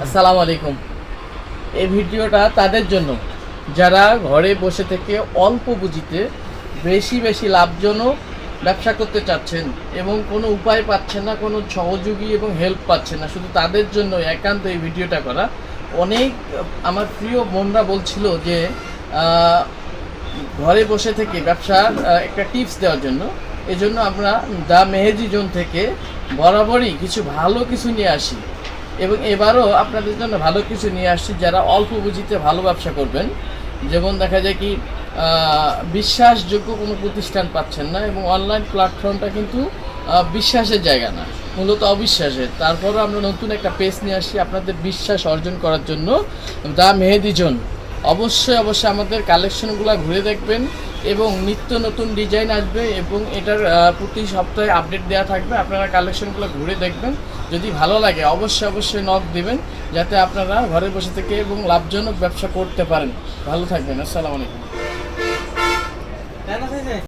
আসসালামু আলাইকুম। এই ভিডিওটা তাদের জন্য যারা ঘরে বসে থেকে অল্প পুঁজিতে বেশি বেশি লাভজনক ব্যবসা করতে চাচ্ছেন এবং কোনো উপায় পাচ্ছেন না, কোনো সহযোগী এবং হেল্প পাচ্ছেন না, শুধু তাদের জন্য একান্ত এই ভিডিওটা করা। অনেক আমার প্রিয় বোনরা বলছিল যে ঘরে বসে থেকে ব্যবসার একটা টিপস দেওয়ার জন্য। এজন্য আমরা দ্য মেহেদি জোন থেকে বরাবরই ভালো কিছু নিয়ে আসি এবং এবারও আপনাদের জন্য ভালো কিছু নিয়ে আসছি যারা অল্প পুঁজিতে ভালো ব্যবসা করবেন। যেমন দেখা যায় কি বিশ্বাসযোগ্য কোনো প্রতিষ্ঠান পাচ্ছেন না এবং অনলাইন প্ল্যাটফর্মটা কিন্তু বিশ্বাসের জায়গা না, মূলত অবিশ্বাসের। তারপরও আমরা নতুন একটা পেজ নিয়ে আসি আপনাদের বিশ্বাস অর্জন করার জন্য, দ্য মেহেদি জোন। অবশ্যই আমাদের কালেকশনগুলো ঘুরে দেখবেন এবং নিত্য নতুন ডিজাইন আসবে এবং এটার প্রতি সপ্তাহে আপডেট দেওয়া থাকবে। আপনারা কালেকশনগুলো ঘুরে দেখবেন, যদি ভালো লাগে অবশ্যই নক দিবেন যাতে আপনারা ঘরে বসে থেকে এবং লাভজনক ব্যবসা করতে পারেন। ভালো থাকবেন। আসসালামু আলাইকুম।